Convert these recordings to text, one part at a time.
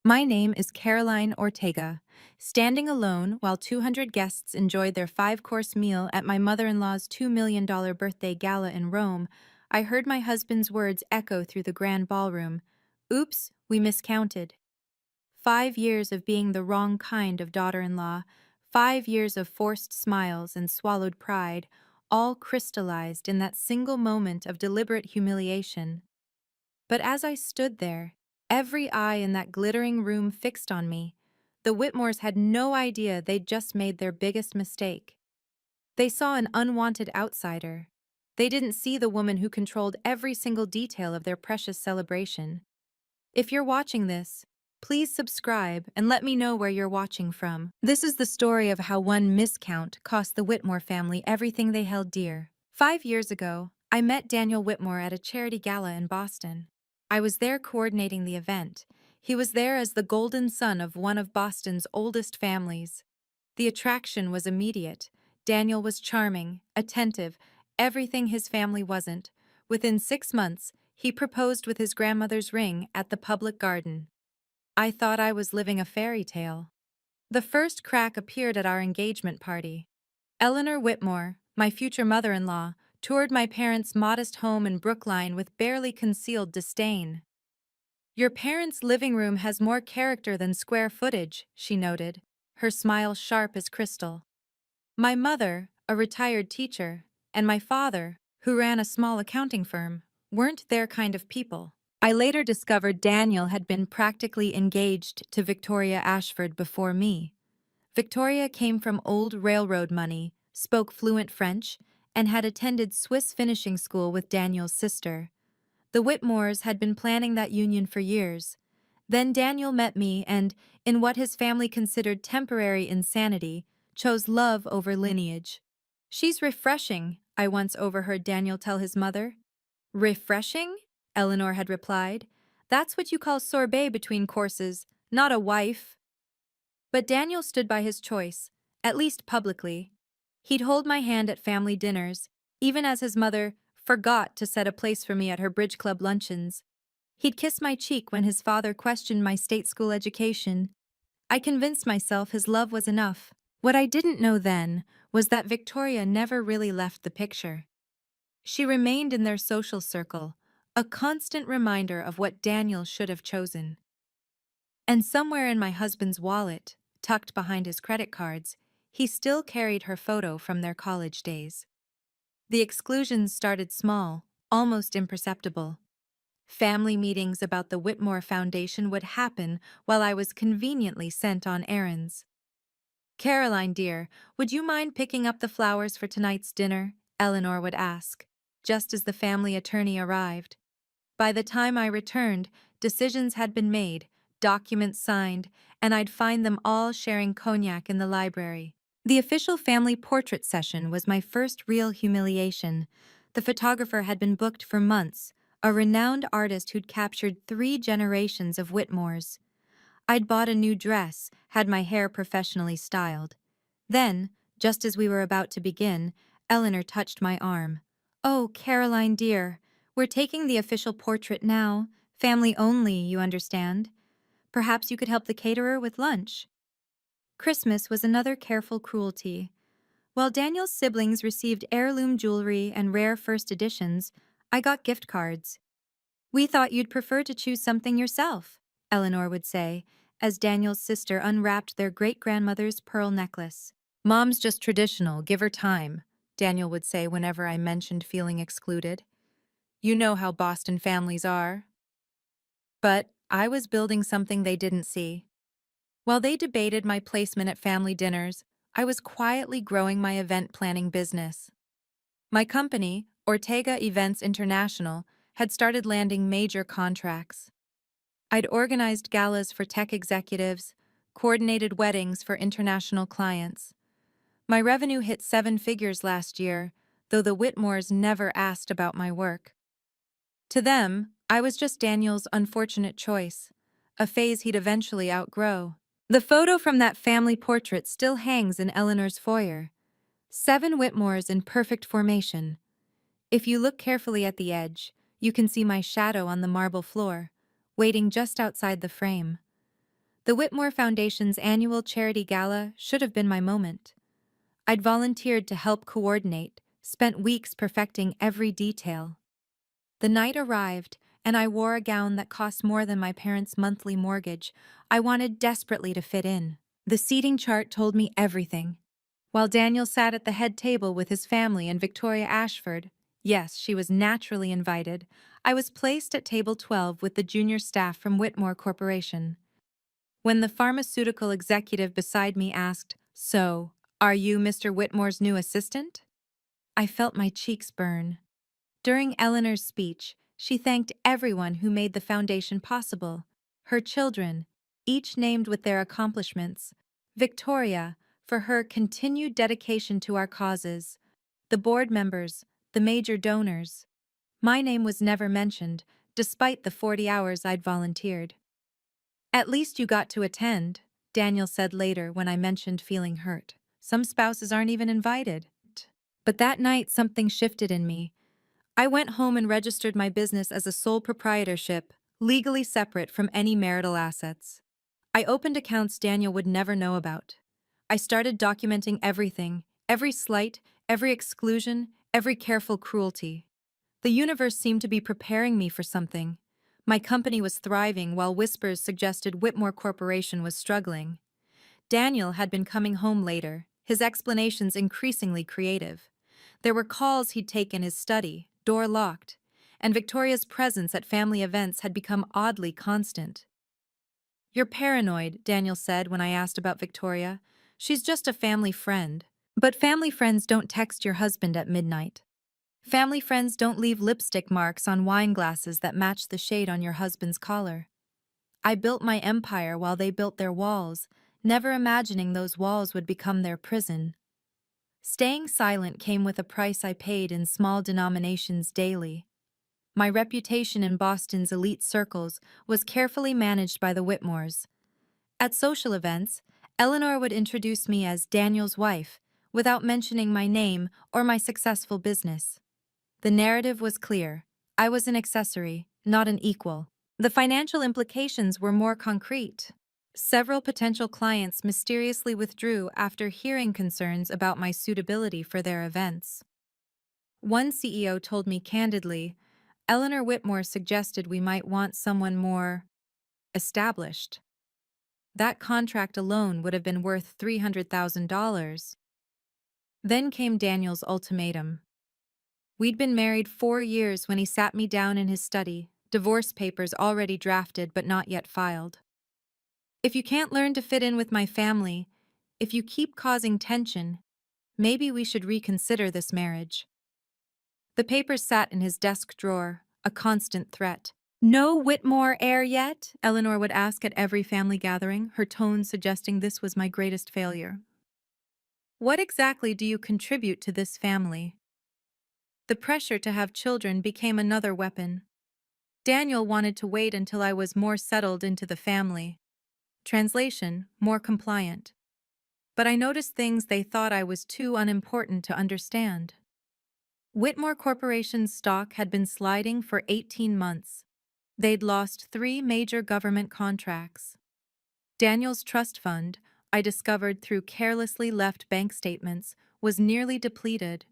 My name is Caroline Ortega. Standing alone while 200 guests enjoyed their five-course meal at my mother-in-law's $2 million birthday gala in Rome, I heard my husband's words echo through the grand ballroom. Oops, we miscounted. 5 years of being the wrong kind of daughter-in-law, 5 years of forced smiles and swallowed pride, all crystallized in that single moment of deliberate humiliation. But as I stood there, every eye in that glittering room fixed on me, the Whitmores had no idea they'd just made their biggest mistake. They saw an unwanted outsider. They didn't see the woman who controlled every single detail of their precious celebration. If you're watching this, please subscribe and let me know where you're watching from. This is the story of how one miscount cost the Whitmore family everything they held dear. 5 years ago, I met Daniel Whitmore at a charity gala in Boston. I was there coordinating the event. He was there as the golden son of one of Boston's oldest families. The attraction was immediate. Daniel was charming, attentive, everything his family wasn't. Within 6 months, he proposed with his grandmother's ring at the public garden. I thought I was living a fairy tale. The first crack appeared at our engagement party. Eleanor Whitmore, my future mother-in-law, toured my parents' modest home in Brookline with barely concealed disdain. "Your parents' living room has more character than square footage," she noted, her smile sharp as crystal. My mother, a retired teacher, and my father, who ran a small accounting firm, weren't their kind of people. I later discovered Daniel had been practically engaged to Victoria Ashford before me. Victoria came from old railroad money, spoke fluent French, and had attended Swiss finishing school with Daniel's sister. The Whitmores had been planning that union for years. Then Daniel met me and, in what his family considered temporary insanity, chose love over lineage. "She's refreshing," I once overheard Daniel tell his mother. "Refreshing?" Eleanor had replied. "That's what you call sorbet between courses, not a wife." But Daniel stood by his choice, at least publicly. He'd hold my hand at family dinners, even as his mother forgot to set a place for me at her bridge club luncheons. He'd kiss my cheek when his father questioned my state school education. I convinced myself his love was enough. What I didn't know then was that Victoria never really left the picture. She remained in their social circle, a constant reminder of what Daniel should have chosen. And somewhere in my husband's wallet, tucked behind his credit cards, he still carried her photo from their college days. The exclusions started small, almost imperceptible. Family meetings about the Whitmore Foundation would happen while I was conveniently sent on errands. "Caroline, dear, would you mind picking up the flowers for tonight's dinner?" Eleanor would ask, just as the family attorney arrived. By the time I returned, decisions had been made, documents signed, and I'd find them all sharing cognac in the library. The official family portrait session was my first real humiliation. The photographer had been booked for months, a renowned artist who'd captured 3 generations of Whitmores. I'd bought a new dress, had my hair professionally styled. Then, just as we were about to begin, Eleanor touched my arm. "Oh, Caroline dear, we're taking the official portrait now. Family only, you understand. Perhaps you could help the caterer with lunch." Christmas was another careful cruelty. While Daniel's siblings received heirloom jewelry and rare first editions, I got gift cards. "We thought you'd prefer to choose something yourself," Eleanor would say, as Daniel's sister unwrapped their great-grandmother's pearl necklace. "Mom's just traditional, give her time," Daniel would say whenever I mentioned feeling excluded. "You know how Boston families are." But I was building something they didn't see. While they debated my placement at family dinners, I was quietly growing my event planning business. My company, Ortega Events International, had started landing major contracts. I'd organized galas for tech executives, coordinated weddings for international clients. My revenue hit 7 figures last year, though the Whitmores never asked about my work. To them, I was just Daniel's unfortunate choice, a phase he'd eventually outgrow. The photo from that family portrait still hangs in Eleanor's foyer. 7 Whitmores in perfect formation. If you look carefully at the edge, you can see my shadow on the marble floor, waiting just outside the frame. The Whitmore Foundation's annual charity gala should have been my moment. I'd volunteered to help coordinate, spent weeks perfecting every detail. The night arrived, and I wore a gown that cost more than my parents' monthly mortgage. I wanted desperately to fit in. The seating chart told me everything. While Daniel sat at the head table with his family and Victoria Ashford, yes, she was naturally invited, I was placed at table 12 with the junior staff from Whitmore Corporation. When the pharmaceutical executive beside me asked, "So, are you Mr. Whitmore's new assistant?" I felt my cheeks burn. During Eleanor's speech, she thanked everyone who made the foundation possible. Her children, each named with their accomplishments. Victoria, for her continued dedication to our causes. The board members, the major donors. My name was never mentioned, despite the 40 hours I'd volunteered. "At least you got to attend," Daniel said later when I mentioned feeling hurt. "Some spouses aren't even invited." But that night something shifted in me. I went home and registered my business as a sole proprietorship, legally separate from any marital assets. I opened accounts Daniel would never know about. I started documenting everything, every slight, every exclusion, every careful cruelty. The universe seemed to be preparing me for something. My company was thriving while whispers suggested Whitmore Corporation was struggling. Daniel had been coming home later, his explanations increasingly creative. There were calls he'd take in his study, door locked, and Victoria's presence at family events had become oddly constant. "You're paranoid," Daniel said when I asked about Victoria. "She's just a family friend." But family friends don't text your husband at midnight. Family friends don't leave lipstick marks on wine glasses that match the shade on your husband's collar. I built my empire while they built their walls, never imagining those walls would become their prison. Staying silent came with a price I paid in small denominations daily. My reputation in Boston's elite circles was carefully managed by the Whitmores. At social events, Eleanor would introduce me as Daniel's wife, without mentioning my name or my successful business. The narrative was clear. I was an accessory, not an equal. The financial implications were more concrete. Several potential clients mysteriously withdrew after hearing concerns about my suitability for their events. One CEO told me candidly, "Eleanor Whitmore suggested we might want someone more established." That contract alone would have been worth $300,000. Then came Daniel's ultimatum. We'd been married 4 years when he sat me down in his study, divorce papers already drafted but not yet filed. "If you can't learn to fit in with my family, if you keep causing tension, maybe we should reconsider this marriage." The papers sat in his desk drawer, a constant threat. "No Whitmore heir yet?" Eleanor would ask at every family gathering, her tone suggesting this was my greatest failure. "What exactly do you contribute to this family?" The pressure to have children became another weapon. Daniel wanted to wait until I was more settled into the family. Translation, more compliant. But I noticed things they thought I was too unimportant to understand. Whitmore Corporation's stock had been sliding for 18 months. They'd lost 3 major government contracts. Daniel's trust fund, I discovered through carelessly left bank statements, was nearly depleted.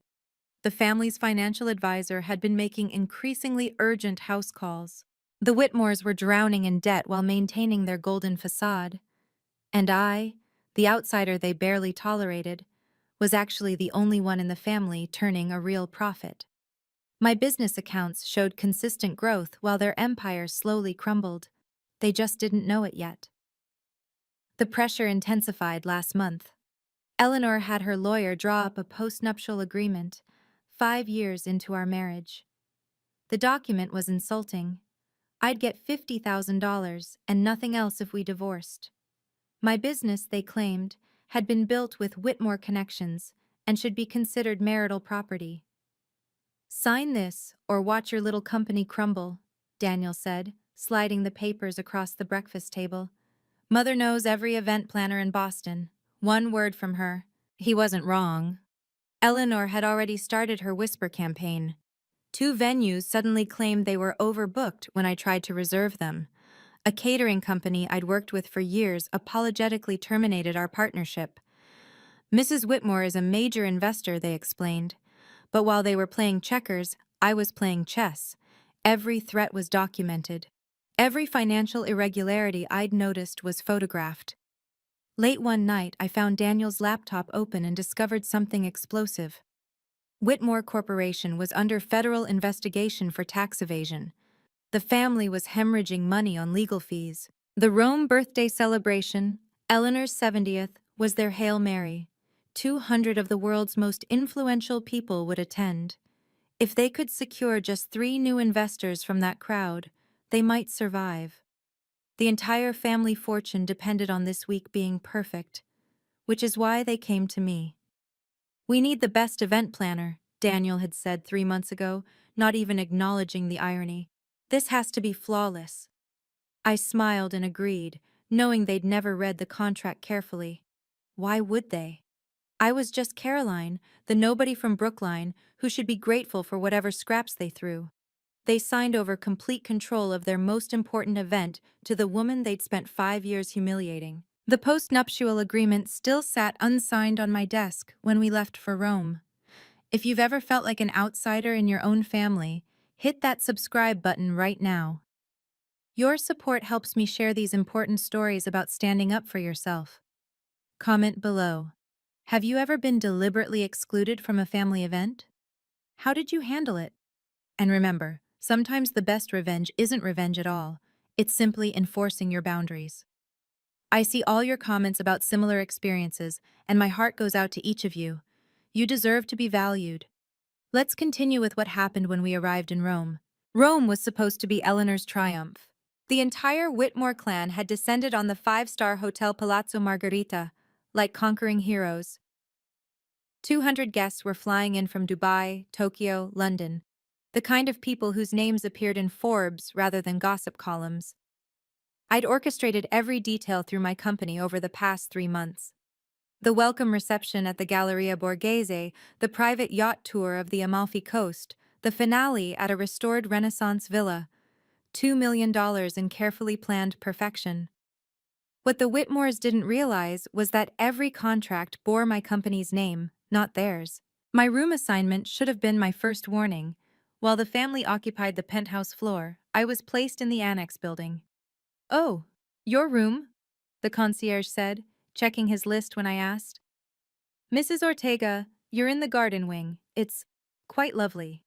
The family's financial advisor had been making increasingly urgent house calls. The Whitmores were drowning in debt while maintaining their golden facade. And I, the outsider they barely tolerated, was actually the only one in the family turning a real profit. My business accounts showed consistent growth while their empire slowly crumbled. They just didn't know it yet. The pressure intensified last month. Eleanor had her lawyer draw up a postnuptial agreement, 5 years into our marriage. The document was insulting. I'd get $50,000 and nothing else if we divorced. My business, they claimed, had been built with Whitmore connections and should be considered marital property. "Sign this or watch your little company crumble," Daniel said, sliding the papers across the breakfast table. "Mother knows every event planner in Boston. One word from her." He wasn't wrong. Eleanor had already started her whisper campaign. 2 venues suddenly claimed they were overbooked when I tried to reserve them. A catering company I'd worked with for years apologetically terminated our partnership. Mrs. Whitmore is a major investor, they explained. But while they were playing checkers, I was playing chess. Every threat was documented. Every financial irregularity I'd noticed was photographed. Late one night, I found Daniel's laptop open and discovered something explosive. Whitmore Corporation was under federal investigation for tax evasion. The family was hemorrhaging money on legal fees. The Rome birthday celebration, Eleanor's 70th, was their Hail Mary. 200 of the world's most influential people would attend. If they could secure just 3 new investors from that crowd, they might survive. The entire family fortune depended on this week being perfect, which is why they came to me. "We need the best event planner," Daniel had said 3 months ago, not even acknowledging the irony. "This has to be flawless." I smiled and agreed, knowing they'd never read the contract carefully. Why would they? I was just Caroline, the nobody from Brookline, who should be grateful for whatever scraps they threw. They signed over complete control of their most important event to the woman they'd spent 5 years humiliating. The post-nuptial agreement still sat unsigned on my desk when we left for Rome. If you've ever felt like an outsider in your own family, hit that subscribe button right now. Your support helps me share these important stories about standing up for yourself. Comment below. Have you ever been deliberately excluded from a family event? How did you handle it? And remember, sometimes the best revenge isn't revenge at all. It's simply enforcing your boundaries. I see all your comments about similar experiences, and my heart goes out to each of you. You deserve to be valued. Let's continue with what happened when we arrived in Rome. Rome was supposed to be Eleanor's triumph. The entire Whitmore clan had descended on the 5-star Hotel Palazzo Margherita, like conquering heroes. 200 guests were flying in from Dubai, Tokyo, London, the kind of people whose names appeared in Forbes rather than gossip columns. I'd orchestrated every detail through my company over the past 3 months. The welcome reception at the Galleria Borghese, the private yacht tour of the Amalfi Coast, the finale at a restored Renaissance villa. $2 million in carefully planned perfection. What the Whitmores didn't realize was that every contract bore my company's name, not theirs. My room assignment should have been my first warning. While the family occupied the penthouse floor, I was placed in the annex building. "Oh, your room?" the concierge said, checking his list when I asked. "Mrs. Ortega, you're in the garden wing. It's quite lovely."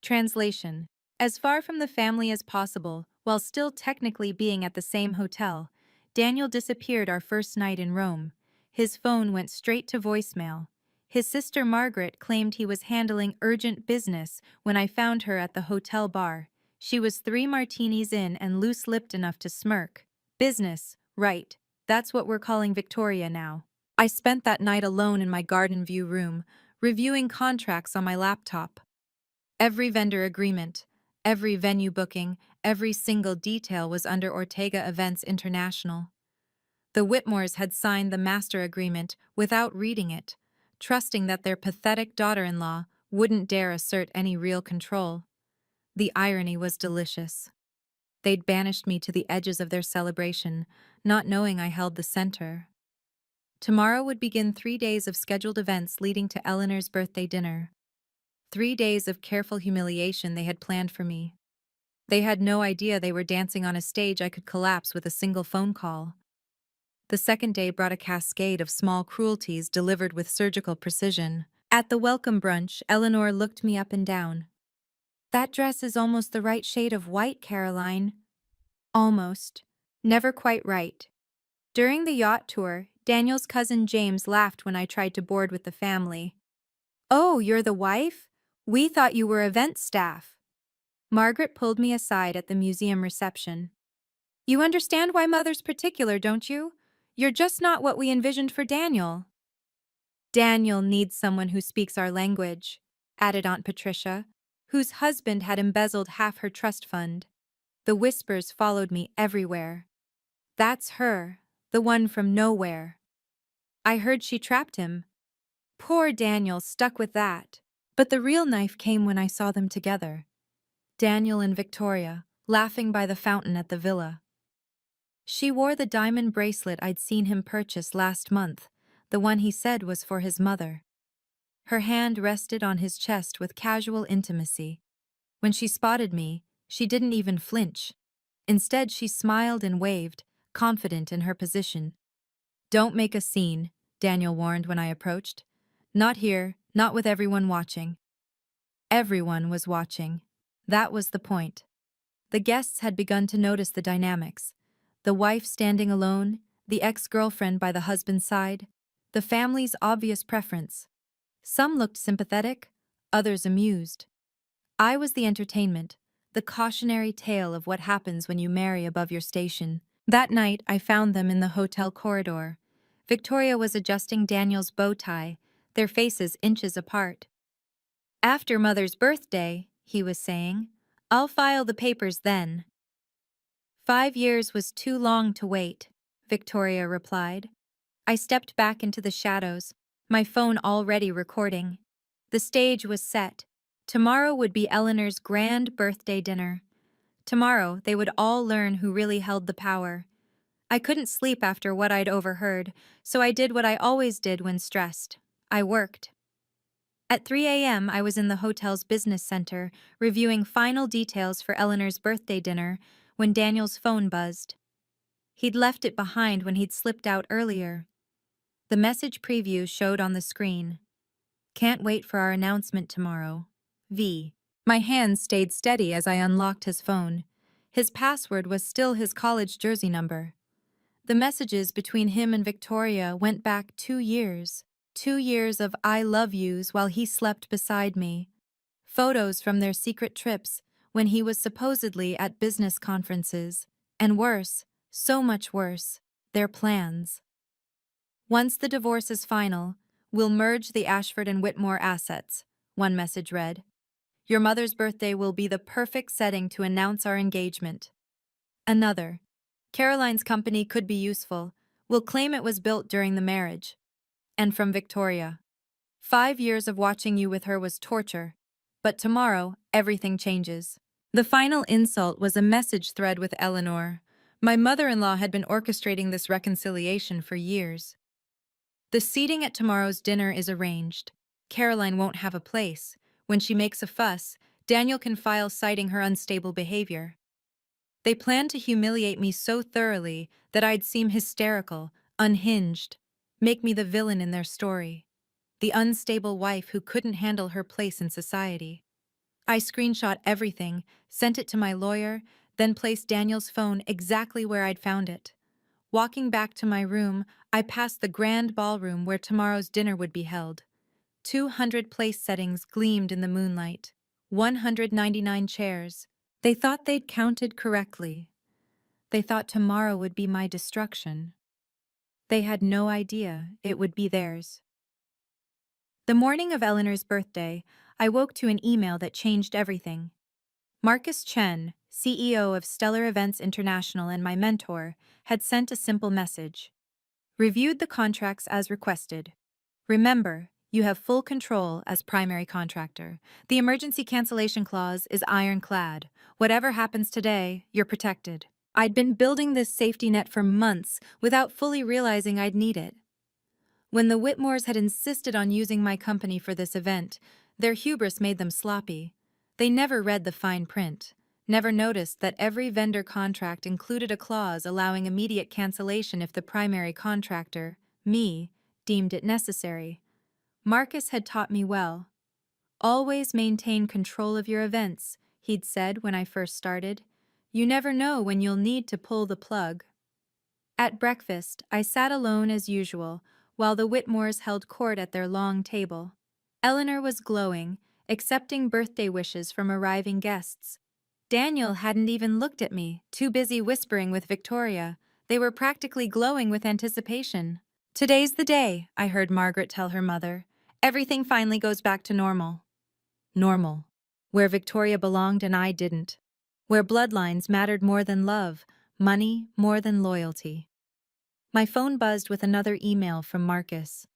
Translation: as far from the family as possible, while still technically being at the same hotel, Daniel disappeared our first night in Rome. His phone went straight to voicemail. His sister Margaret claimed he was handling urgent business when I found her at the hotel bar. She was 3 martinis in and loose-lipped enough to smirk. "Business, right. That's what we're calling Victoria now." I spent that night alone in my garden view room, reviewing contracts on my laptop. Every vendor agreement, every venue booking, every single detail was under Ortega Events International. The Whitmores had signed the master agreement without reading it, trusting that their pathetic daughter-in-law wouldn't dare assert any real control. The irony was delicious. They'd banished me to the edges of their celebration, not knowing I held the center. Tomorrow would begin 3 days of scheduled events leading to Eleanor's birthday dinner. 3 days of careful humiliation they had planned for me. They had no idea they were dancing on a stage I could collapse with a single phone call. The second day brought a cascade of small cruelties delivered with surgical precision. At the welcome brunch, Eleanor looked me up and down. "That dress is almost the right shade of white, Caroline." Almost. Never quite right. During the yacht tour, Daniel's cousin James laughed when I tried to board with the family. "Oh, you're the wife? We thought you were event staff." Margaret pulled me aside at the museum reception. "You understand why Mother's particular, don't you? You're just not what we envisioned for Daniel." "Daniel needs someone who speaks our language," added Aunt Patricia, whose husband had embezzled half her trust fund. The whispers followed me everywhere. "That's her, the one from nowhere. I heard she trapped him." Poor Daniel stuck with that. But the real knife came when I saw them together. Daniel and Victoria, laughing by the fountain at the villa. She wore the diamond bracelet I'd seen him purchase last month, the one he said was for his mother. Her hand rested on his chest with casual intimacy. When she spotted me, she didn't even flinch. Instead, she smiled and waved, confident in her position. "Don't make a scene," Daniel warned when I approached. "Not here, not with everyone watching." Everyone was watching. That was the point. The guests had begun to notice the dynamics. The wife standing alone, the ex-girlfriend by the husband's side, the family's obvious preference. Some looked sympathetic, others amused. I was the entertainment, the cautionary tale of what happens when you marry above your station. That night, I found them in the hotel corridor. Victoria was adjusting Daniel's bow tie, their faces inches apart. "After Mother's birthday," he was saying. "I'll file the papers then." 5 years was too long to wait, Victoria replied. I stepped back into the shadows, my phone already recording. The stage was set. Tomorrow would be Eleanor's grand birthday dinner. Tomorrow, they would all learn who really held the power. I couldn't sleep after what I'd overheard, so I did what I always did when stressed. I worked. At 3 a.m., I was in the hotel's business center, reviewing final details for Eleanor's birthday dinner, when Daniel's phone buzzed. He'd left it behind when he'd slipped out earlier. The message preview showed on the screen. "Can't wait for our announcement tomorrow. V." My hands stayed steady as I unlocked his phone. His password was still his college jersey number. The messages between him and Victoria went back 2 years. 2 years of "I love yous" while he slept beside me. Photos from their secret trips when he was supposedly at business conferences. And worse, so much worse, their plans. "Once the divorce is final, we'll merge the Ashford and Whitmore assets," one message read. "Your mother's birthday will be the perfect setting to announce our engagement." Another. "Caroline's company could be useful. We'll claim it was built during the marriage." And from Victoria. "5 years of watching you with her was torture. But tomorrow, everything changes." The final insult was a message thread with Eleanor. My mother-in-law had been orchestrating this reconciliation for years. "The seating at tomorrow's dinner is arranged. Caroline won't have a place. When she makes a fuss, Daniel can file citing her unstable behavior. They planned to humiliate me so thoroughly that I'd seem hysterical, unhinged, make me the villain in their story, the unstable wife who couldn't handle her place in society. I screenshot everything, sent it to my lawyer, then placed Daniel's phone exactly where I'd found it. Walking back to my room, I passed the grand ballroom where tomorrow's dinner would be held. 200 place settings gleamed in the moonlight. 199 chairs. They thought they'd counted correctly. They thought tomorrow would be my destruction. They had no idea it would be theirs. The morning of Eleanor's birthday, I woke to an email that changed everything. Marcus Chen, CEO of Stellar Events International and my mentor, had sent a simple message. "Reviewed the contracts as requested. Remember, you have full control as primary contractor. The emergency cancellation clause is ironclad. Whatever happens today, you're protected." I'd been building this safety net for months without fully realizing I'd need it. When the Whitmores had insisted on using my company for this event, their hubris made them sloppy. They never read the fine print, never noticed that every vendor contract included a clause allowing immediate cancellation if the primary contractor, me, deemed it necessary. Marcus had taught me well. "Always maintain control of your events," he'd said when I first started. "You never know when you'll need to pull the plug." At breakfast, I sat alone as usual, while the Whitmores held court at their long table. Eleanor was glowing, accepting birthday wishes from arriving guests. Daniel hadn't even looked at me, too busy whispering with Victoria. They were practically glowing with anticipation. "Today's the day," I heard Margaret tell her mother. "Everything finally goes back to normal." Normal. Where Victoria belonged and I didn't. Where bloodlines mattered more than love, money more than loyalty. My phone buzzed with another email from Marcus.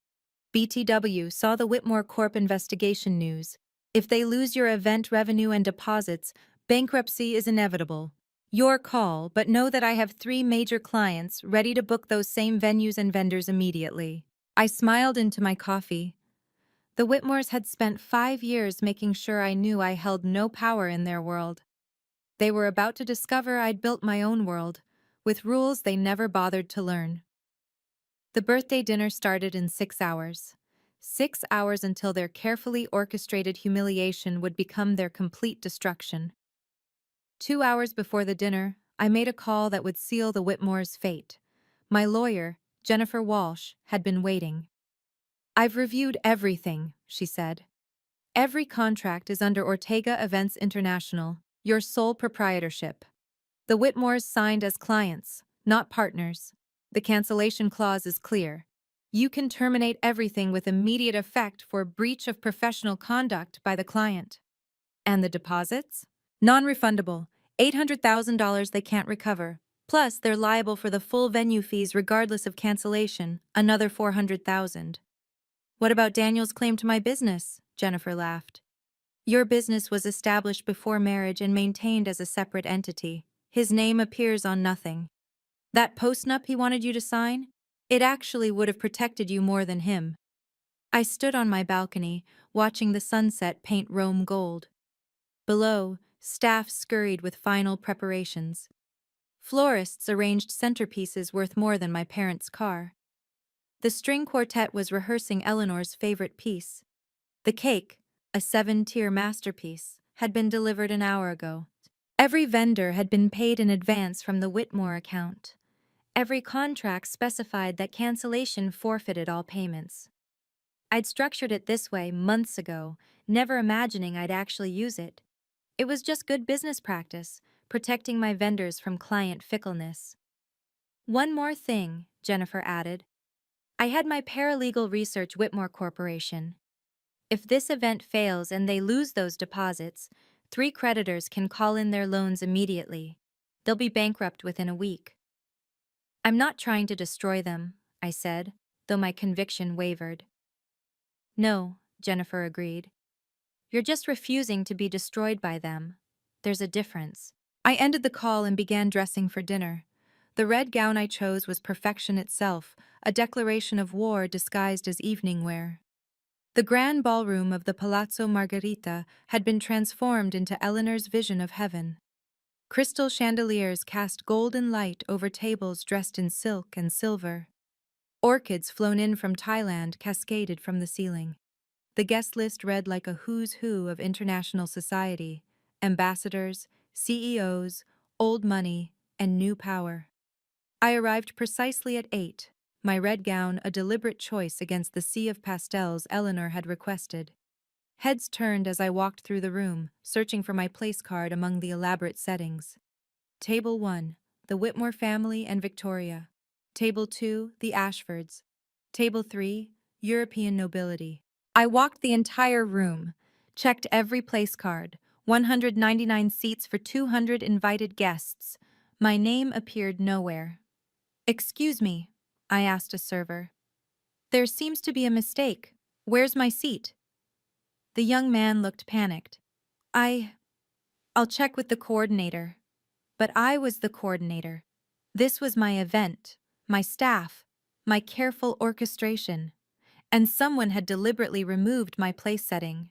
"BTW saw the Whitmore Corp investigation news. If they lose your event revenue and deposits, bankruptcy is inevitable. Your call, but know that I have 3 major clients ready to book those same venues and vendors immediately. I smiled into my coffee. The Whitmores had spent 5 years making sure I knew I held no power in their world. They were about to discover I'd built my own world, with rules they never bothered to learn. The birthday dinner started in 6 hours. 6 hours until their carefully orchestrated humiliation would become their complete destruction. 2 hours before the dinner, I made a call that would seal the Whitmores' fate. My lawyer, Jennifer Walsh, had been waiting. "I've reviewed everything," she said. "Every contract is under Ortega Events International, your sole proprietorship. The Whitmores signed as clients, not partners. The cancellation clause is clear. You can terminate everything with immediate effect for breach of professional conduct by the client. And the deposits? Non-refundable. $800,000 they can't recover. Plus, they're liable for the full venue fees regardless of cancellation, another $400,000. What about Daniel's claim to my business? Jennifer laughed. Your business was established before marriage and maintained as a separate entity. His name appears on nothing. That postnup he wanted you to sign? It actually would have protected you more than him." I stood on my balcony, watching the sunset paint Rome gold. Below, staff scurried with final preparations. Florists arranged centerpieces worth more than my parents' car. The string quartet was rehearsing Eleanor's favorite piece. The cake, a 7-tier masterpiece, had been delivered an hour ago. Every vendor had been paid in advance from the Whitmore account. Every contract specified that cancellation forfeited all payments. I'd structured it this way months ago, never imagining I'd actually use it. It was just good business practice, protecting my vendors from client fickleness. One more thing, Jennifer added. I had my paralegal research Whitmore Corporation. If this event fails and they lose those deposits, 3 creditors can call in their loans immediately. They'll be bankrupt within a week. I'm not trying to destroy them, I said, though my conviction wavered. No, Jennifer agreed. You're just refusing to be destroyed by them. There's a difference. I ended the call and began dressing for dinner. The red gown I chose was perfection itself, a declaration of war disguised as evening wear. The grand ballroom of the Palazzo Margherita had been transformed into Eleanor's vision of heaven. Crystal chandeliers cast golden light over tables dressed in silk and silver. Orchids flown in from Thailand cascaded from the ceiling. The guest list read like a who's who of international society: ambassadors, CEOs, old money, and new power. I arrived precisely at 8, my red gown a deliberate choice against the sea of pastels Eleanor had requested. Heads turned as I walked through the room, searching for my place card among the elaborate settings. Table 1, the Whitmore family and Victoria. Table 2, the Ashfords. Table 3, European nobility. I walked the entire room, checked every place card, 199 seats for 200 invited guests. My name appeared nowhere. "Excuse me," I asked a server. "There seems to be a mistake. Where's my seat?" The young man looked panicked. I'll check with the coordinator." But I was the coordinator. This was my event, my staff, my careful orchestration, and someone had deliberately removed my place setting.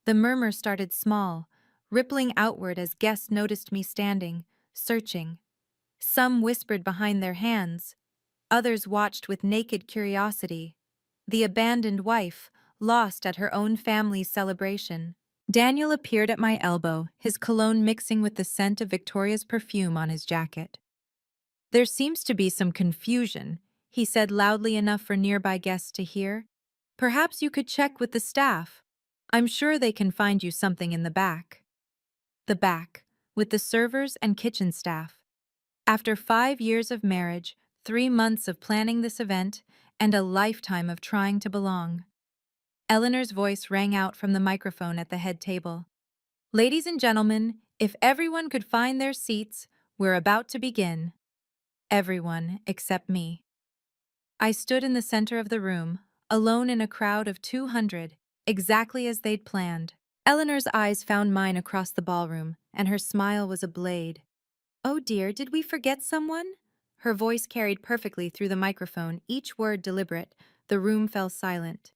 The murmur started small, rippling outward as guests noticed me standing, searching. Some whispered behind their hands. Others watched with naked curiosity. The abandoned wife, lost at her own family's celebration. Daniel appeared at my elbow, his cologne mixing with the scent of Victoria's perfume on his jacket. "There seems to be some confusion," he said loudly enough for nearby guests to hear. "Perhaps you could check with the staff. I'm sure they can find you something in the back." The back, with the servers and kitchen staff. After 5 years of marriage, 3 months of planning this event, and a lifetime of trying to belong. Eleanor's voice rang out from the microphone at the head table. "Ladies and gentlemen, if everyone could find their seats, we're about to begin." Everyone except me. I stood in the center of the room, alone in a crowd of 200, exactly as they'd planned. Eleanor's eyes found mine across the ballroom, and her smile was a blade. Oh dear, did we forget someone? Her voice carried perfectly through the microphone, each word deliberate. The room fell silent.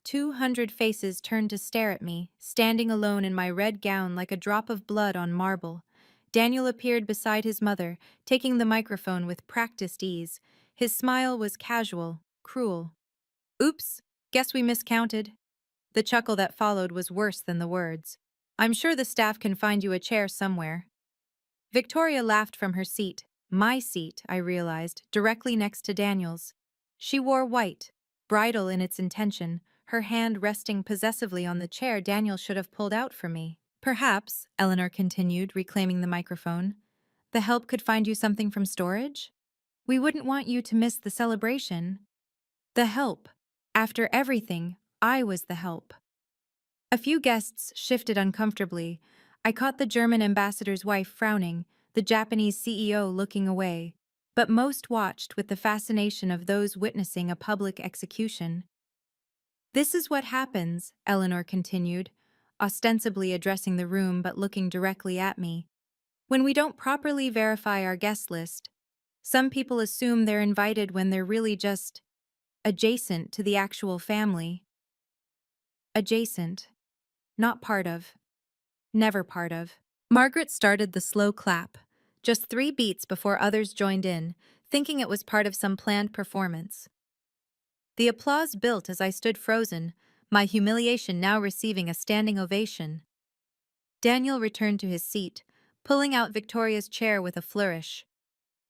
200 faces turned to stare at me, standing alone in my red gown like a drop of blood on marble. Daniel appeared beside his mother, taking the microphone with practiced ease. His smile was casual, cruel. Oops, guess we miscounted. The chuckle that followed was worse than the words. I'm sure the staff can find you a chair somewhere. Victoria laughed from her seat, my seat, I realized, directly next to Daniel's. She wore white, bridal in its intention, her hand resting possessively on the chair Daniel should have pulled out for me. Perhaps, Eleanor continued, reclaiming the microphone, the help could find you something from storage? We wouldn't want you to miss the celebration. The help. After everything, I was the help. A few guests shifted uncomfortably. I caught the German ambassador's wife frowning, the Japanese CEO looking away, but most watched with the fascination of those witnessing a public execution. This is what happens, Eleanor continued, ostensibly addressing the room but looking directly at me. When we don't properly verify our guest list, some people assume they're invited when they're really just adjacent to the actual family. Adjacent, not part of. Never part of. Margaret started the slow clap, just 3 beats before others joined in, thinking it was part of some planned performance. The applause built as I stood frozen, my humiliation now receiving a standing ovation. Daniel returned to his seat, pulling out Victoria's chair with a flourish.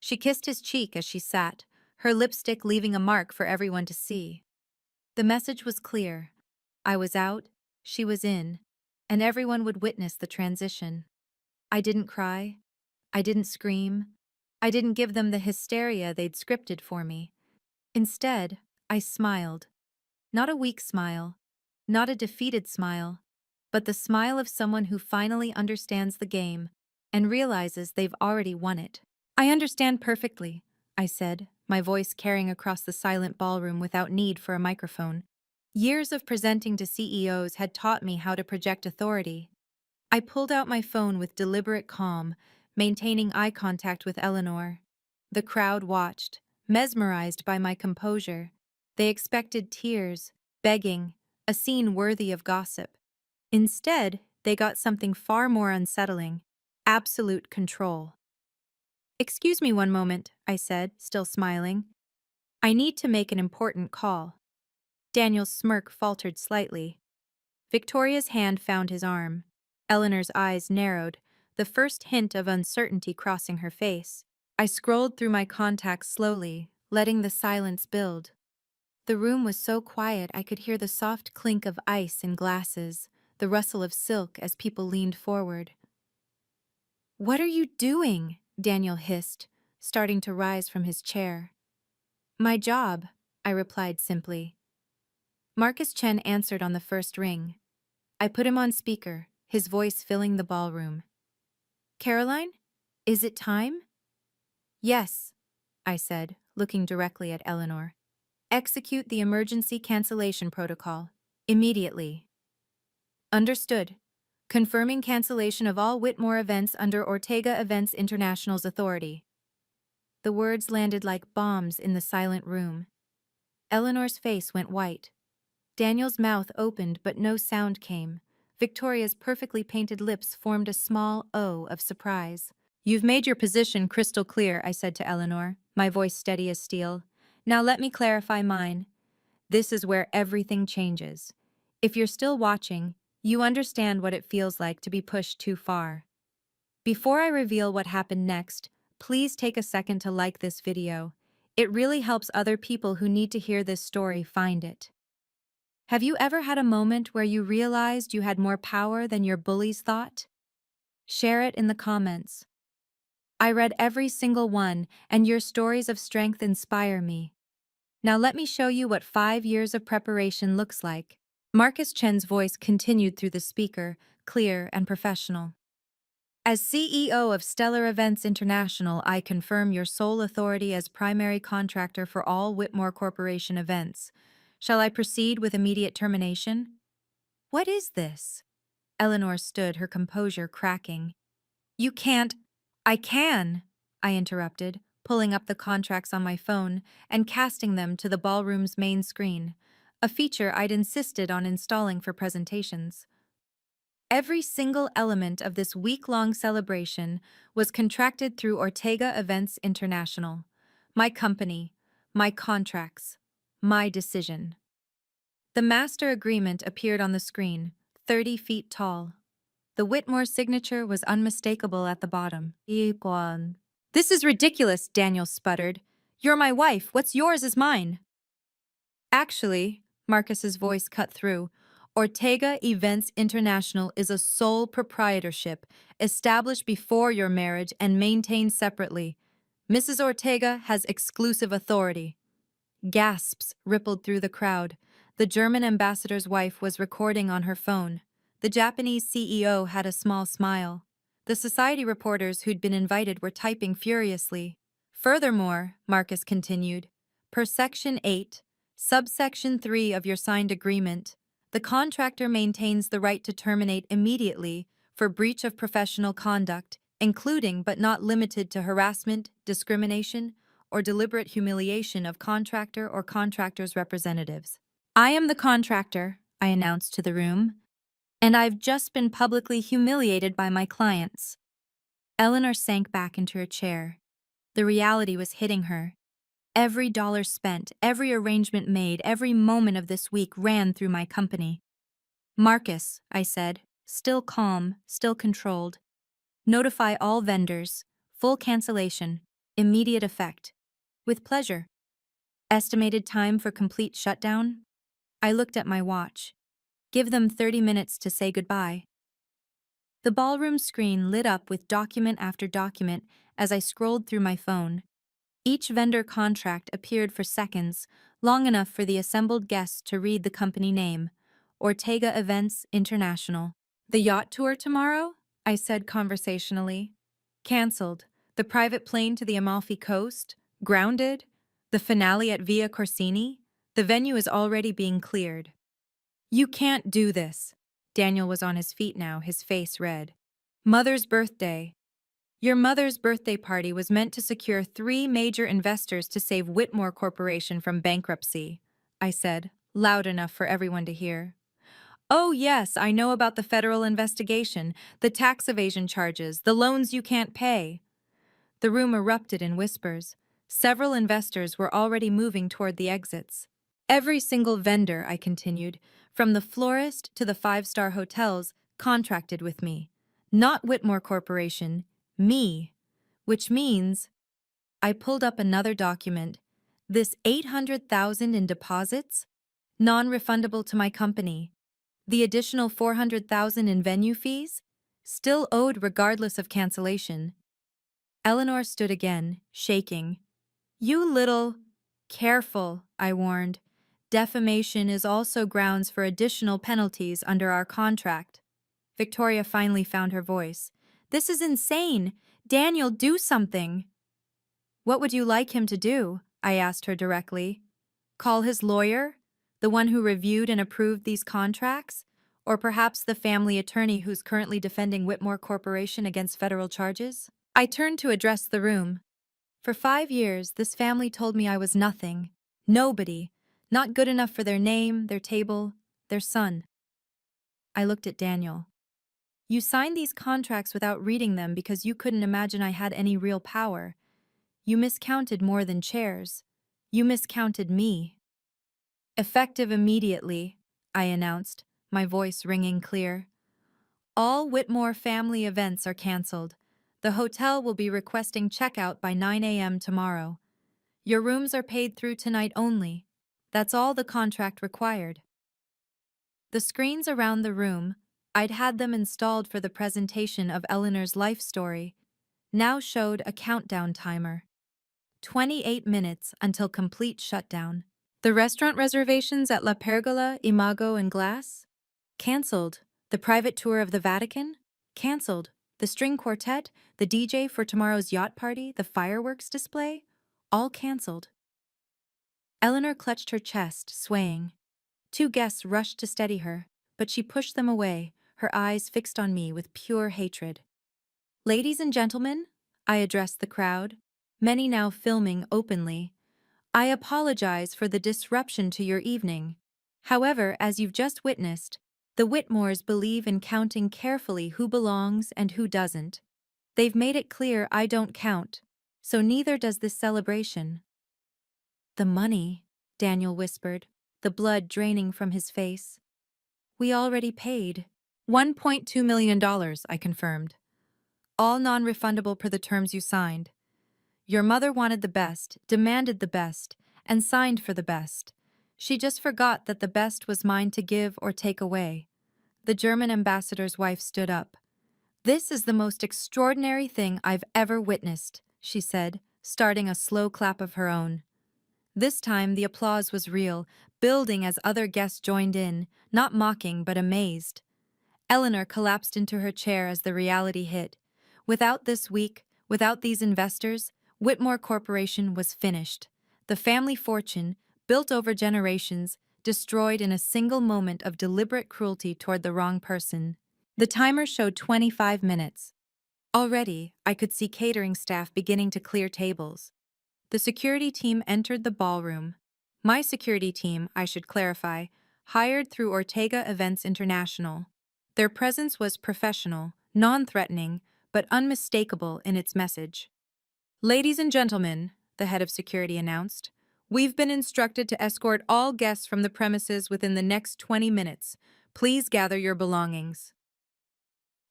She kissed his cheek as she sat, her lipstick leaving a mark for everyone to see. The message was clear. I was out, she was in, and everyone would witness the transition. I didn't cry. I didn't scream. I didn't give them the hysteria they'd scripted for me. Instead, I smiled. Not a weak smile, not a defeated smile, but the smile of someone who finally understands the game and realizes they've already won it. I understand perfectly, I said, my voice carrying across the silent ballroom without need for a microphone. Years of presenting to CEOs had taught me how to project authority. I pulled out my phone with deliberate calm, maintaining eye contact with Eleanor. The crowd watched, mesmerized by my composure. They expected tears, begging, a scene worthy of gossip. Instead, they got something far more unsettling: absolute control. Excuse me one moment, I said, still smiling. I need to make an important call. Daniel's smirk faltered slightly. Victoria's hand found his arm. Eleanor's eyes narrowed, the first hint of uncertainty crossing her face. I scrolled through my contacts slowly, letting the silence build. The room was so quiet I could hear the soft clink of ice in glasses, the rustle of silk as people leaned forward. "What are you doing?" Daniel hissed, starting to rise from his chair. "My job," I replied simply. Marcus Chen answered on the first ring. I put him on speaker, his voice filling the ballroom. "Caroline? Is it time?" "Yes," I said, looking directly at Eleanor. "Execute the emergency cancellation protocol. Immediately." "Understood. Confirming cancellation of all Whitmore events under Ortega Events International's authority." The words landed like bombs in the silent room. Eleanor's face went white. Daniel's mouth opened but no sound came. Victoria's perfectly painted lips formed a small O of surprise. "You've made your position crystal clear," I said to Eleanor, my voice steady as steel. "Now let me clarify mine. This is where everything changes. If you're still watching, you understand what it feels like to be pushed too far. Before I reveal what happened next, please take a second to like this video. It really helps other people who need to hear this story find it. Have you ever had a moment where you realized you had more power than your bullies thought? Share it in the comments. I read every single one, and your stories of strength inspire me. Now let me show you what 5 years of preparation looks like. Marcus Chen's voice continued through the speaker, clear and professional. "As CEO of Stellar Events International, I confirm your sole authority as primary contractor for all Whitmore Corporation events. Shall I proceed with immediate termination?" "What is this?" Eleanor stood, her composure cracking. "You can't." I can, I interrupted, pulling up the contracts on my phone and casting them to the ballroom's main screen, a feature I'd insisted on installing for presentations. Every single element of this week-long celebration was contracted through Ortega Events International. My company, my contracts, my decision. The master agreement appeared on the screen, 30 feet tall. The Whitmore signature was unmistakable at the bottom. Iguan. This is ridiculous, Daniel sputtered. You're my wife. What's yours is mine. Actually, Marcus's voice cut through. Ortega Events International is a sole proprietorship established before your marriage and maintained separately. Mrs. Ortega has exclusive authority. Gasps rippled through the crowd. The German ambassador's wife was recording on her phone. The Japanese CEO had a small smile. The society reporters who'd been invited were typing furiously. Furthermore, Marcus continued, per Section 8, Subsection 3 of your signed agreement, the contractor maintains the right to terminate immediately for breach of professional conduct, including but not limited to harassment, discrimination, or deliberate humiliation of contractor or contractor's representatives. I am the contractor, I announced to the room, and I've just been publicly humiliated by my clients. Eleanor sank back into her chair. The reality was hitting her. Every dollar spent, every arrangement made, every moment of this week ran through my company. Marcus, I said, still calm, still controlled. Notify all vendors. Full cancellation. Immediate effect. With pleasure. Estimated time for complete shutdown? I looked at my watch. Give them 30 minutes to say goodbye. The ballroom screen lit up with document after document as I scrolled through my phone. Each vendor contract appeared for seconds, long enough for the assembled guests to read the company name, Ortega Events International. The yacht tour tomorrow? I said conversationally. Cancelled. The private plane to the Amalfi Coast? Grounded. The finale at Via Corsini? The venue is already being cleared. You can't do this. Daniel was on his feet now, his face red. Mother's birthday. Your mother's birthday party was meant to secure 3 major investors to save Whitmore Corporation from bankruptcy, I said, loud enough for everyone to hear. Oh yes, I know about the federal investigation, the tax evasion charges, the loans you can't pay. The room erupted in whispers. Several investors were already moving toward the exits. Every single vendor, I continued, from the florist to the 5-star hotels, contracted with me. Not Whitmore Corporation, me. Which means, I pulled up another document. This $800,000 in deposits? Non-refundable to my company. The additional $400,000 in venue fees? Still owed regardless of cancellation. Eleanor stood again, shaking. You little... Careful, I warned. Defamation is also grounds for additional penalties under our contract. Victoria finally found her voice. This is insane. Daniel, do something. What would you like him to do? I asked her directly. Call his lawyer? The one who reviewed and approved these contracts? Or perhaps the family attorney who's currently defending Whitmore Corporation against federal charges? I turned to address the room. For 5 years, this family told me I was nothing. Nobody. Not good enough for their name, their table, their son. I looked at Daniel. You signed these contracts without reading them because you couldn't imagine I had any real power. You miscounted more than chairs. You miscounted me. Effective immediately, I announced, my voice ringing clear. All Whitmore family events are canceled. The hotel will be requesting checkout by 9 a.m. tomorrow. Your rooms are paid through tonight only. That's all the contract required. The screens around the room, I'd had them installed for the presentation of Eleanor's life story, now showed a countdown timer. 28 minutes until complete shutdown. The restaurant reservations at La Pergola, Imago, and Glass? Cancelled. The private tour of the Vatican? Cancelled. The string quartet, the DJ for tomorrow's yacht party, the fireworks display? All cancelled. Eleanor clutched her chest, swaying. 2 guests rushed to steady her, but she pushed them away, her eyes fixed on me with pure hatred. Ladies and gentlemen, I addressed the crowd, many now filming openly. I apologize for the disruption to your evening. However, as you've just witnessed, the Whitmores believe in counting carefully who belongs and who doesn't. They've made it clear I don't count, so neither does this celebration. The money, Daniel whispered, the blood draining from his face. We already paid. $1.2 million, I confirmed. All non-refundable per the terms you signed. Your mother wanted the best, demanded the best, and signed for the best. She just forgot that the best was mine to give or take away. The German ambassador's wife stood up. This is the most extraordinary thing I've ever witnessed, she said, starting a slow clap of her own. This time the applause was real, building as other guests joined in, not mocking but amazed. Eleanor collapsed into her chair as the reality hit. Without this week, without these investors, Whitmore Corporation was finished. The family fortune, built over generations, destroyed in a single moment of deliberate cruelty toward the wrong person. The timer showed 25 minutes. Already, I could see catering staff beginning to clear tables. The security team entered the ballroom. My security team, I should clarify, hired through Ortega Events International. Their presence was professional, non-threatening, but unmistakable in its message. Ladies and gentlemen, the head of security announced, we've been instructed to escort all guests from the premises within the next 20 minutes. Please gather your belongings.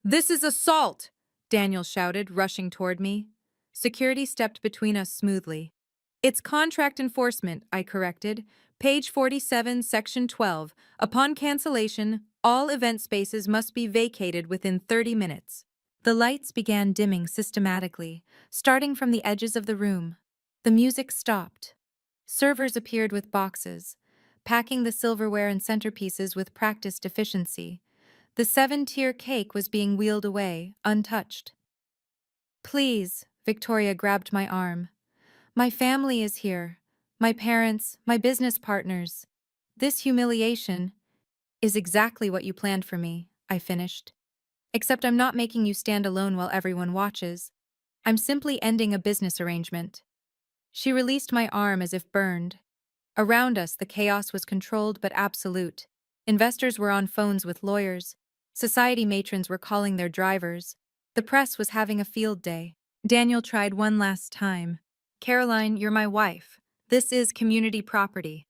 This is assault! Daniel shouted, rushing toward me. Security stepped between us smoothly. It's contract enforcement, I corrected. Page 47, Section 12. Upon cancellation, all event spaces must be vacated within 30 minutes. The lights began dimming systematically, starting from the edges of the room. The music stopped. Servers appeared with boxes, packing the silverware and centerpieces with practiced efficiency. The 7-tier cake was being wheeled away, untouched. Please, Victoria grabbed my arm. My family is here. My parents, my business partners. This humiliation is exactly what you planned for me, I finished. Except I'm not making you stand alone while everyone watches. I'm simply ending a business arrangement. She released my arm as if burned. Around us, the chaos was controlled but absolute. Investors were on phones with lawyers. Society matrons were calling their drivers. The press was having a field day. Daniel tried one last time. Caroline, you're my wife. This is community property.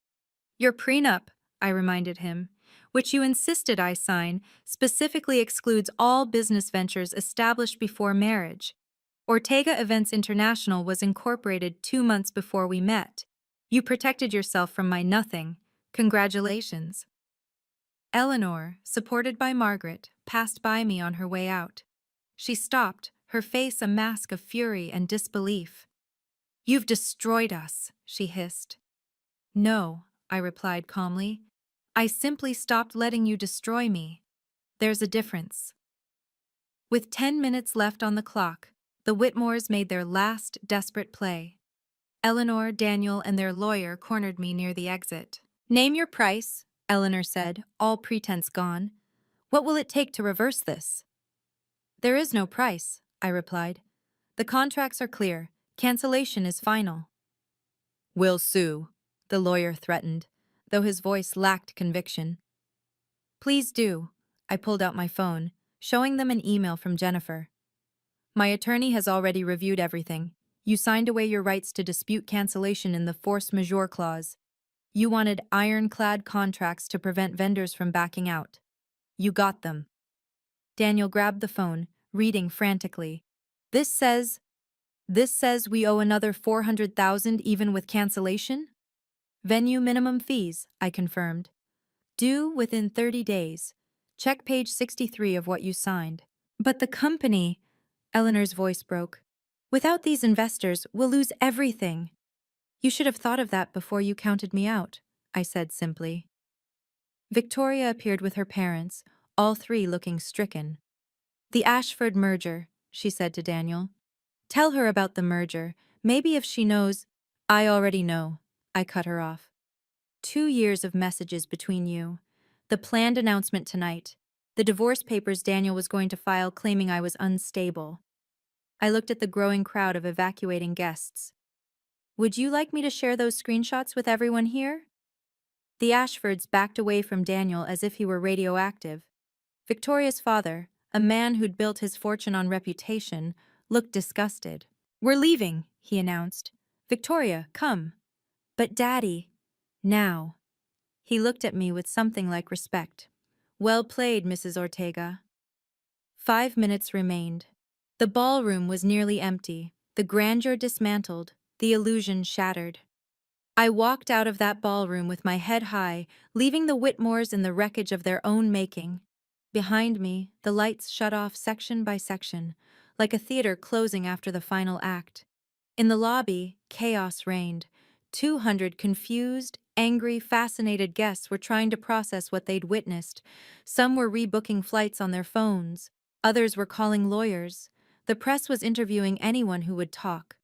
Your prenup, I reminded him, which you insisted I sign, specifically excludes all business ventures established before marriage. Ortega Events International was incorporated 2 months before we met. You protected yourself from my nothing. Congratulations. Eleanor, supported by Margaret, passed by me on her way out. She stopped, her face a mask of fury and disbelief. You've destroyed us, she hissed. No, I replied calmly. I simply stopped letting you destroy me. There's a difference. With 10 minutes left on the clock, the Whitmores made their last desperate play. Eleanor, Daniel, and their lawyer cornered me near the exit. Name your price, Eleanor said, all pretense gone. What will it take to reverse this? There is no price, I replied. The contracts are clear. Cancellation is final. We'll sue, the lawyer threatened, though his voice lacked conviction. Please do. I pulled out my phone, showing them an email from Jennifer. My attorney has already reviewed everything. You signed away your rights to dispute cancellation in the force majeure clause. You wanted ironclad contracts to prevent vendors from backing out. You got them. Daniel grabbed the phone, reading frantically. This says we owe another $400,000 even with cancellation? Venue minimum fees, I confirmed. Due within 30 days. Check page 63 of what you signed. But the company, Eleanor's voice broke. Without these investors, we'll lose everything. You should have thought of that before you counted me out, I said simply. Victoria appeared with her parents, all three looking stricken. The Ashford merger, she said to Daniel. Tell her about the merger. Maybe if she knows. I already know, I cut her off. 2 years of messages between you. The planned announcement tonight. The divorce papers Daniel was going to file claiming I was unstable. I looked at the growing crowd of evacuating guests. Would you like me to share those screenshots with everyone here? The Ashfords backed away from Daniel as if he were radioactive. Victoria's father, a man who'd built his fortune on reputation, looked disgusted. We're leaving, he announced. Victoria, come. But Daddy. Now. He looked at me with something like respect. Well played, Mrs. Ortega. 5 minutes remained. The ballroom was nearly empty, the grandeur dismantled, the illusion shattered. I walked out of that ballroom with my head high, leaving the Whitmores in the wreckage of their own making. Behind me, the lights shut off section by section, like a theater closing after the final act. In the lobby, chaos reigned. 200 confused, angry, fascinated guests were trying to process what they'd witnessed. Some were rebooking flights on their phones. Others were calling lawyers. The press was interviewing anyone who would talk.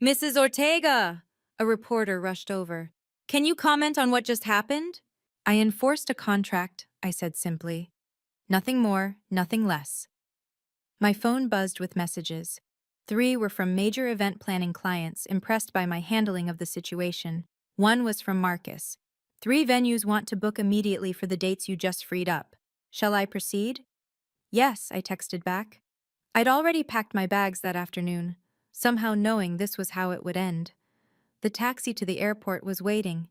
Mrs. Ortega! A reporter rushed over. Can you comment on what just happened? I enforced a contract, I said simply. Nothing more, nothing less. My phone buzzed with messages. 3 were from major event planning clients impressed by my handling of the situation. 1 was from Marcus. 3 venues want to book immediately for the dates you just freed up. Shall I proceed? Yes, I texted back. I'd already packed my bags that afternoon, somehow knowing this was how it would end. The taxi to the airport was waiting,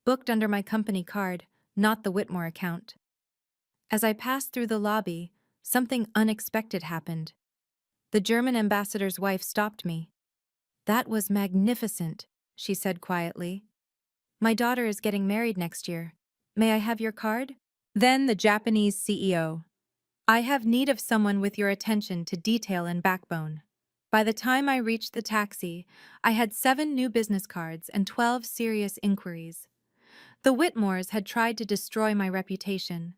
booked under my company card, not the Whitmore account. As I passed through the lobby, something unexpected happened. The German ambassador's wife stopped me. That was magnificent, she said quietly. My daughter is getting married next year. May I have your card? Then the Japanese CEO. I have need of someone with your attention to detail and backbone. By the time I reached the taxi, I had 7 new business cards and 12 serious inquiries. The Whitmores had tried to destroy my reputation.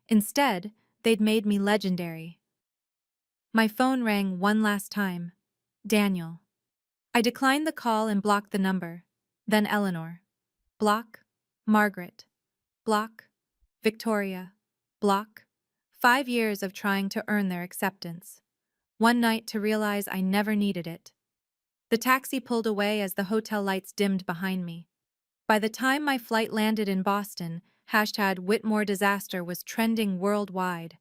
Instead, they'd made me legendary. My phone rang one last time. Daniel. I declined the call and blocked the number. Then Eleanor. Block. Margaret. Block. Victoria. Block. 5 years of trying to earn their acceptance. One night to realize I never needed it. The taxi pulled away as the hotel lights dimmed behind me. By the time my flight landed in Boston, #Whitmore disaster was trending worldwide.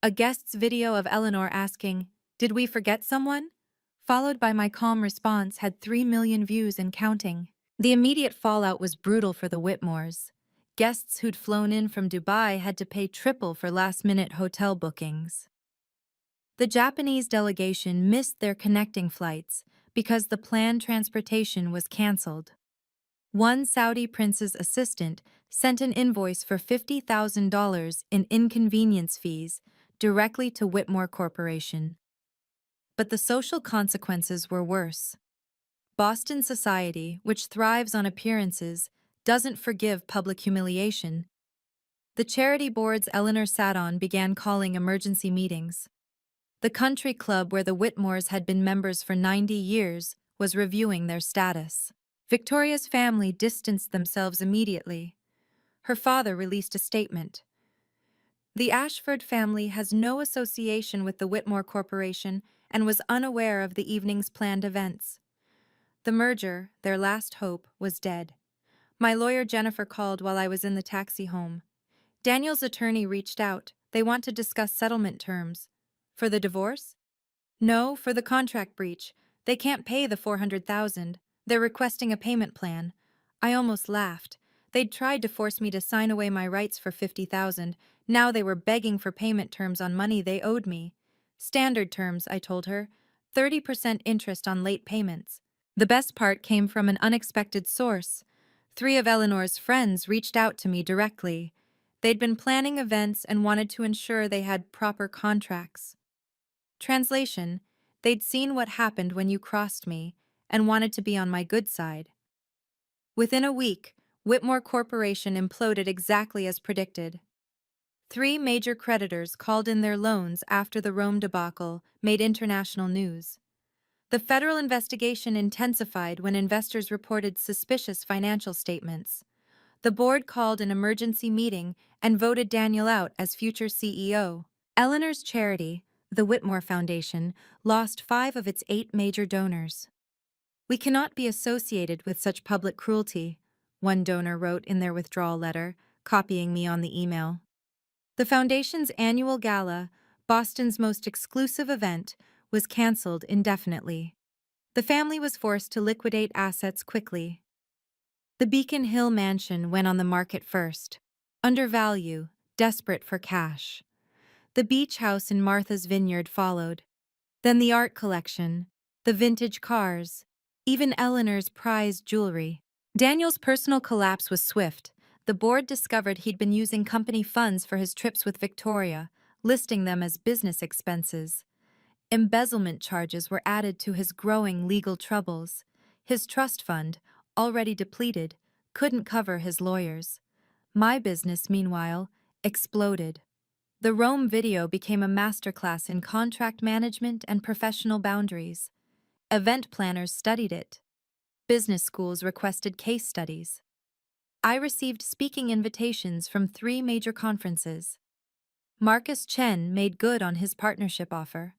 A guest's video of Eleanor asking, "Did we forget someone?" followed by my calm response had 3 million views and counting. The immediate fallout was brutal for the Whitmores. Guests who'd flown in from Dubai had to pay triple for last-minute hotel bookings. The Japanese delegation missed their connecting flights because the planned transportation was canceled. One Saudi prince's assistant sent an invoice for $50,000 in inconvenience fees directly to Whitmore Corporation. But the social consequences were worse. Boston society, which thrives on appearances, doesn't forgive public humiliation. The charity boards Eleanor sat on began calling emergency meetings. The country club where the Whitmores had been members for 90 years was reviewing their status. Victoria's family distanced themselves immediately. Her father released a statement. The Ashford family has no association with the Whitmore Corporation and was unaware of the evening's planned events. The merger, their last hope, was dead. My lawyer Jennifer called while I was in the taxi home. Daniel's attorney reached out. They want to discuss settlement terms. For the divorce? No, for the contract breach. They can't pay the $400,000. They're requesting a payment plan. I almost laughed. They'd tried to force me to sign away my rights for $50,000. Now they were begging for payment terms on money they owed me. Standard terms, I told her. 30% interest on late payments. The best part came from an unexpected source. 3 of Eleanor's friends reached out to me directly. They'd been planning events and wanted to ensure they had proper contracts. Translation: they'd seen what happened when you crossed me and wanted to be on my good side. Within a week, Whitmore Corporation imploded exactly as predicted. 3 major creditors called in their loans after the Rome debacle made international news. The federal investigation intensified when investors reported suspicious financial statements. The board called an emergency meeting and voted Daniel out as future CEO. Eleanor's charity, The Whitmore Foundation lost 5 of its 8 major donors. "We cannot be associated with such public cruelty," one donor wrote in their withdrawal letter, copying me on the email. The foundation's annual gala, Boston's most exclusive event, was canceled indefinitely. The family was forced to liquidate assets quickly. The Beacon Hill mansion went on the market first. Under value, desperate for cash. The beach house in Martha's Vineyard followed. Then the art collection, the vintage cars, even Eleanor's prized jewelry. Daniel's personal collapse was swift. The board discovered he'd been using company funds for his trips with Victoria, listing them as business expenses. Embezzlement charges were added to his growing legal troubles. His trust fund, already depleted, couldn't cover his lawyers. My business, meanwhile, exploded. The Rome video became a masterclass in contract management and professional boundaries. Event planners studied it. Business schools requested case studies. I received speaking invitations from 3 major conferences. Marcus Chen made good on his partnership offer.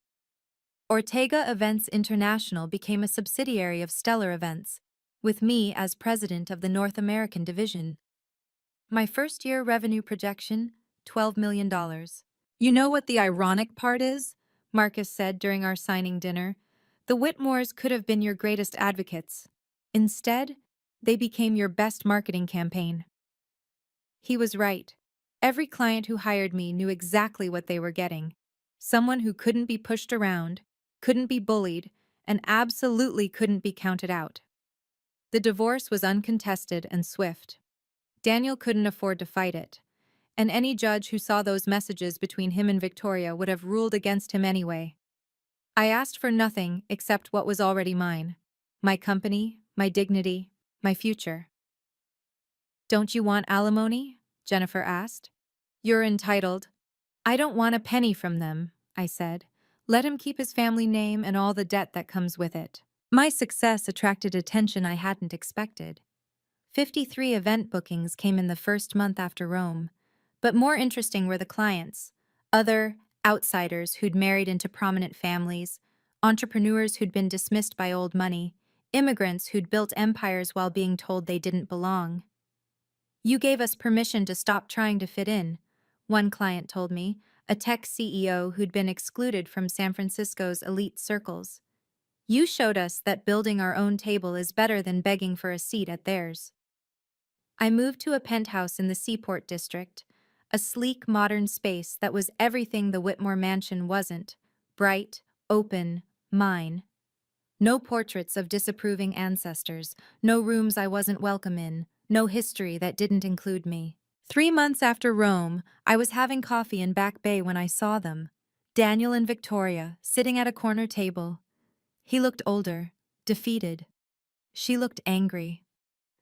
Ortega Events International became a subsidiary of Stellar Events, with me as president of the North American division. My first-year revenue projection, $12 million. "You know what the ironic part is?" Marcus said during our signing dinner. "The Whitmores could have been your greatest advocates. Instead, they became your best marketing campaign." He was right. Every client who hired me knew exactly what they were getting. Someone who couldn't be pushed around, couldn't be bullied, and absolutely couldn't be counted out. The divorce was uncontested and swift. Daniel couldn't afford to fight it, and any judge who saw those messages between him and Victoria would have ruled against him anyway. I asked for nothing except what was already mine: my company, my dignity, my future. "Don't you want alimony?" Jennifer asked. "You're entitled." "I don't want a penny from them," I said. "Let him keep his family name and all the debt that comes with it." My success attracted attention I hadn't expected. 53 event bookings came in the first month after Rome, but more interesting were the clients. Other outsiders who'd married into prominent families, entrepreneurs who'd been dismissed by old money, immigrants who'd built empires while being told they didn't belong. "You gave us permission to stop trying to fit in," one client told me, a tech CEO who'd been excluded from San Francisco's elite circles. "You showed us that building our own table is better than begging for a seat at theirs." I moved to a penthouse in the Seaport District, a sleek, modern space that was everything the Whitmore mansion wasn't: bright, open, mine. No portraits of disapproving ancestors, no rooms I wasn't welcome in, no history that didn't include me. 3 months after Rome, I was having coffee in Back Bay when I saw them. Daniel and Victoria, sitting at a corner table. He looked older, defeated. She looked angry.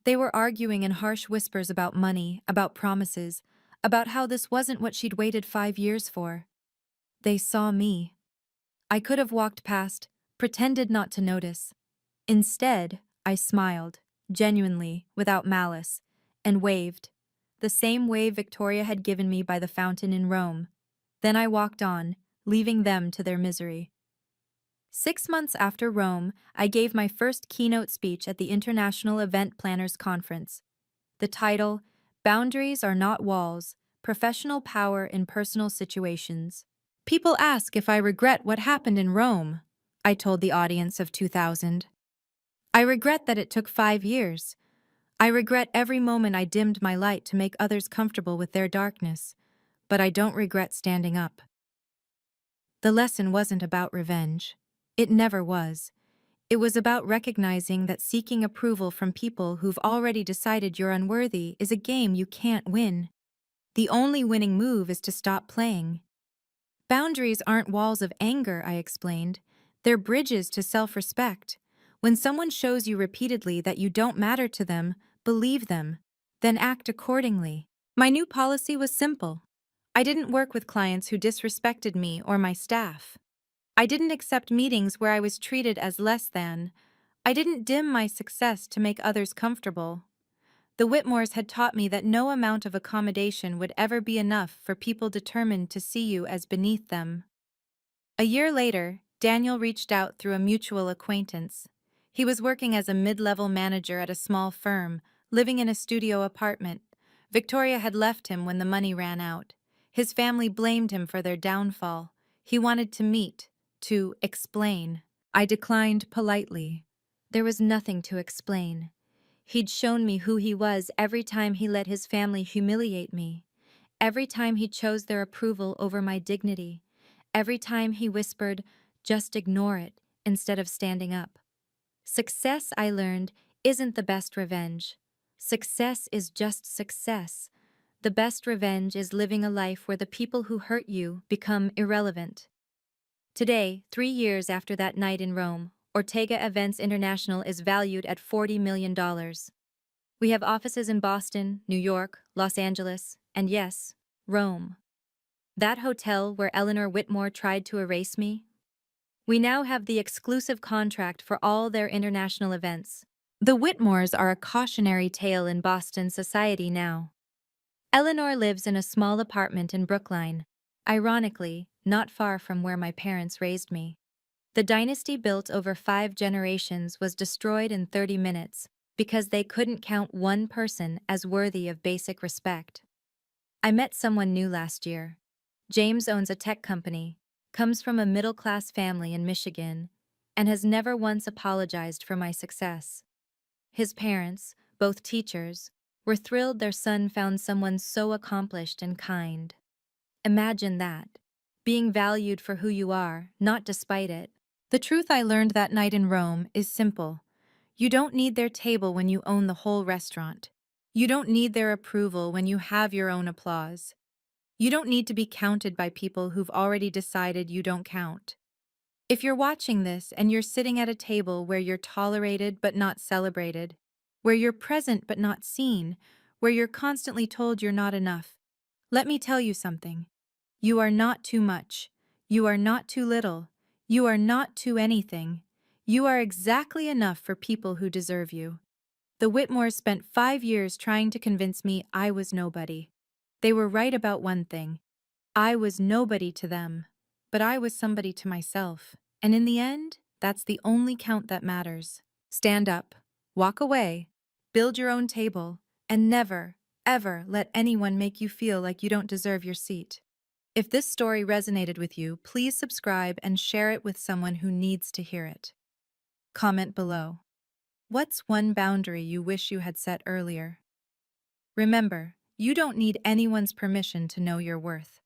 They were arguing in harsh whispers about money, about promises, about how this wasn't what she'd waited 5 years for. They saw me. I could have walked past, pretended not to notice. Instead, I smiled, genuinely, without malice, and waved. The same wave Victoria had given me by the fountain in Rome. Then I walked on, leaving them to their misery. 6 months after Rome, I gave my first keynote speech at the International Event Planners Conference. The title, "Boundaries Are Not Walls: Professional Power in Personal Situations." People ask if I regret what happened in Rome, I told the audience of 2,000. I regret that it took 5 years. I regret every moment I dimmed my light to make others comfortable with their darkness, but I don't regret standing up. The lesson wasn't about revenge. It never was. It was about recognizing that seeking approval from people who've already decided you're unworthy is a game you can't win. The only winning move is to stop playing. Boundaries aren't walls of anger, I explained. They're bridges to self-respect. When someone shows you repeatedly that you don't matter to them, believe them, then act accordingly. My new policy was simple. I didn't work with clients who disrespected me or my staff. I didn't accept meetings where I was treated as less than. I didn't dim my success to make others comfortable. The Whitmores had taught me that no amount of accommodation would ever be enough for people determined to see you as beneath them. A year later, Daniel reached out through a mutual acquaintance. He was working as a mid-level manager at a small firm, living in a studio apartment. Victoria had left him when the money ran out. His family blamed him for their downfall. He wanted to meet, to explain. I declined politely. There was nothing to explain. He'd shown me who he was every time he let his family humiliate me. Every time he chose their approval over my dignity. Every time he whispered, "Just ignore it," instead of standing up. Success, I learned, isn't the best revenge. Success is just success. The best revenge is living a life where the people who hurt you become irrelevant. Today, 3 years after that night in Rome, Ortega Events International is valued at $40 million. We have offices in Boston, New York, Los Angeles, and yes, Rome. That hotel where Eleanor Whitmore tried to erase me? We now have the exclusive contract for all their international events. The Whitmores are a cautionary tale in Boston society now. Eleanor lives in a small apartment in Brookline, ironically, not far from where my parents raised me. The dynasty built over 5 generations was destroyed in 30 minutes because they couldn't count one person as worthy of basic respect. I met someone new last year. James owns a tech company, comes from a middle-class family in Michigan, and has never once apologized for my success. His parents, both teachers, were thrilled their son found someone so accomplished and kind. Imagine that, being valued for who you are, not despite it. The truth I learned that night in Rome is simple. You don't need their table when you own the whole restaurant. You don't need their approval when you have your own applause. You don't need to be counted by people who've already decided you don't count. If you're watching this and you're sitting at a table where you're tolerated but not celebrated, where you're present but not seen, where you're constantly told you're not enough, let me tell you something. You are not too much. You are not too little. You are not too anything. You are exactly enough for people who deserve you. The Whitmores spent 5 years trying to convince me I was nobody. They were right about one thing. I was nobody to them, but I was somebody to myself. And in the end, that's the only count that matters. Stand up, walk away, build your own table, and never, ever let anyone make you feel like you don't deserve your seat. If this story resonated with you, please subscribe and share it with someone who needs to hear it. Comment below. What's one boundary you wish you had set earlier? Remember, you don't need anyone's permission to know your worth.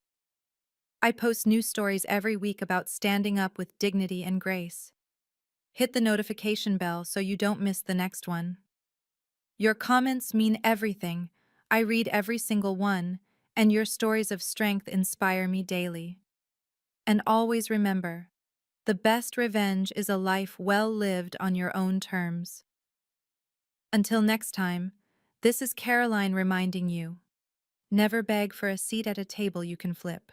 I post new stories every week about standing up with dignity and grace. Hit the notification bell so you don't miss the next one. Your comments mean everything. I read every single one, and your stories of strength inspire me daily. And always remember, the best revenge is a life well lived on your own terms. Until next time, this is Caroline reminding you, never beg for a seat at a table you can flip.